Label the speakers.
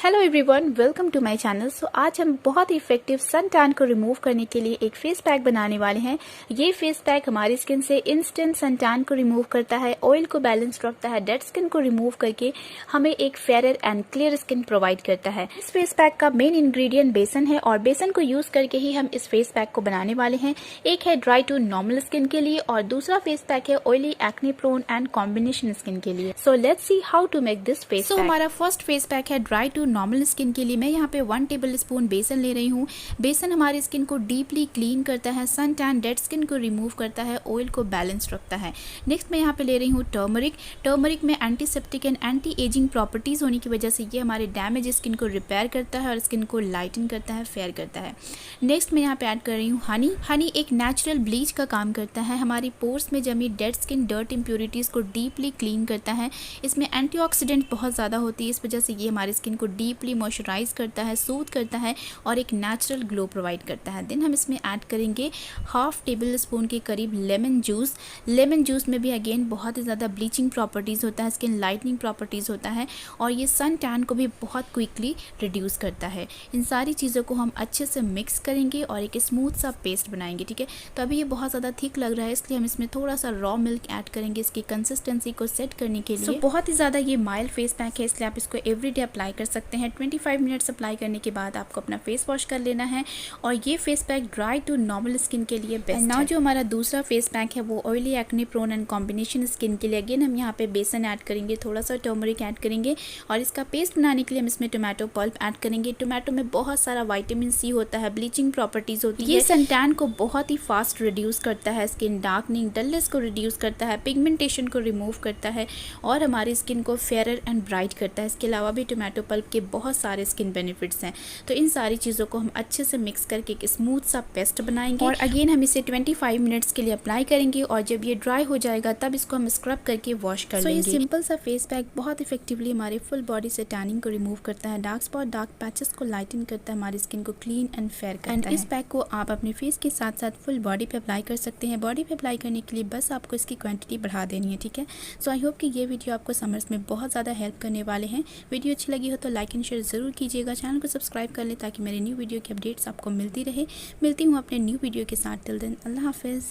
Speaker 1: Hello everyone, welcome to my channel. So आज हम बहुत ही इफेक्टिव सन टैन को रिमूव करने के लिए एक फेस पैक बनाने वाले हैं। ये फेस पैक हमारी स्किन से इंस्टेंट सन टैन को रिमूव करता है, ऑयल को बैलेंस रखता है, डेड स्किन को रिमूव करके हमें एक fair and clear skin provide करता है। इस फेस पैक का मेन इंग्रेडिएंट बेसन है और बेसन को यूज करके ही हम इस फेस पैक को बनाने वाले हैं। एक है ड्राई टू नॉर्मल स्किन के लिए और दूसरा फेस पैक है oily, acne prone and combination skin के लिए। So let's see how to make this face pack. हमारा फर्स्ट फेस पैक है ड्राई टू नॉर्मल स्किन के लिए। मैं यहाँ पे 1 टेबल स्पून बेसन ले रही हूँ। बेसन हमारी स्किन को डीपली क्लीन करता है, सन टैन, डेड स्किन को रिमूव करता है, ऑयल को बैलेंस रखता है। नेक्स्ट मैं यहाँ पे ले रही हूँ टर्मरिक। टर्मरिक में antiseptic and anti ageing properties होने की वजह से ये हमारे डैमेज स्किन को रिपेयर करता है और स्किन को लाइटन करता है, फेयर करता है। नेक्स्ट मैं यहाँ पे ऐड कर रही हूँ हनी। हनी एक नेचुरल ब्लीच का काम करता है, हमारी पोर्स में जमी डेड स्किन डर्ट इम्प्योरिटीज को डीपली क्लीन करता है। इसमें एंटीऑक्सीडेंट बहुत ज़्यादा होती है, इस वजह से ये हमारी स्किन को डीपली मॉइस्चराइज करता है, सूथ करता है और एक नेचुरल ग्लो प्रोवाइड करता है। देन हम इसमें ऐड करेंगे 1/2 टेबल स्पून के करीब लेमन जूस। लेमन जूस में भी अगेन बहुत ही ज़्यादा ब्लीचिंग प्रॉपर्टीज़ होता है, स्किन लाइटनिंग प्रॉपर्टीज़ होता है और ये सन टैन को भी बहुत क्विकली रिड्यूस करता है। इन सारी चीज़ों को हम अच्छे से मिक्स करेंगे और एक स्मूथ सा पेस्ट बनाएंगे। ठीक है, तो अभी ये बहुत ज़्यादा थिक लग रहा है, इसलिए हम इसमें थोड़ा सा रॉ मिल्क ऐड करेंगे इसकी कंसिस्टेंसी को सेट करने के लिए। बहुत ही ज़्यादा ये माइल्ड फेस पैक है, इसलिए आप इसको एवरीडे अप्लाई कर सकते हैं। 25 मिनट्स अप्लाई करने के बाद आपको अपना फेस वॉश कर लेना है और ये face pack dry to normal skin के लिए बेस्ट है। नाउ जो हमारा दूसरा फेस पैक है वो oily, acne prone and combination skin के लिए। अगेन हम यहाँ पे बेसन ऐड करेंगे, थोड़ा सा टर्मरिक ऐड करेंगे और इसका पेस्ट बनाने के लिए हम इसमें टोमेटो पल्प ऐड करेंगे। टोमेटो में बहुत सारा विटामिन सी होता है, ब्लीचिंग प्रॉपर्टीज होती है, ये सन टैन को बहुत ही फास्ट रिड्यूस करता है, स्किन डार्कनिंग, डलनेस को रिड्यूस करता है, पिगमेंटेशन को रिमूव करता है और हमारी स्किन को फेयर एंड ब्राइट करता है। इसके अलावा भी टोमेटो पल्प के बहुत सारे स्किन बेनिफिट्स हैं। तो इन सारी चीज़ों को हम अच्छे से मिक्स करके एक स्मूथ सा पेस्ट बनाएंगे और अगेन हम इसे 25 मिनट्स के लिए अप्लाई करेंगे और जब ये ड्राई हो जाएगा तब इसको हम स्क्रब करके वॉश कर लेंगे। ये सिंपल सा फेस पैक बहुत इफेक्टिवली हमारे फुल बॉडी से टैनिंग को रिमूव करता है, डार्क स्पॉट, डार्क पैचेस को लाइटन करता है, हमारी स्किन को क्लीन एंड फेयर करता है। इस पैक को आप अपने फेस के साथ साथ फुल बॉडी पे अप्लाई कर सकते हैं। बॉडी पे अप्लाई करने के लिए बस आपको इसकी क्वांटिटी बढ़ा देनी है। ठीक है, सो आई होप कि ये वीडियो आपको समर्स में बहुत ज़्यादा हेल्प करने वाले हैं। वीडियो अच्छी लगी हो तो लाइक एंड शेयर ज़रूर कीजिएगा, चैनल को सब्सक्राइब कर ले ताकि मेरे न्यू वीडियो की अपडेट्स आपको मिलती रहे। मिलती हूँ अपने न्यू वीडियो के साथ। टिल देन, अल्लाह हाफिज़।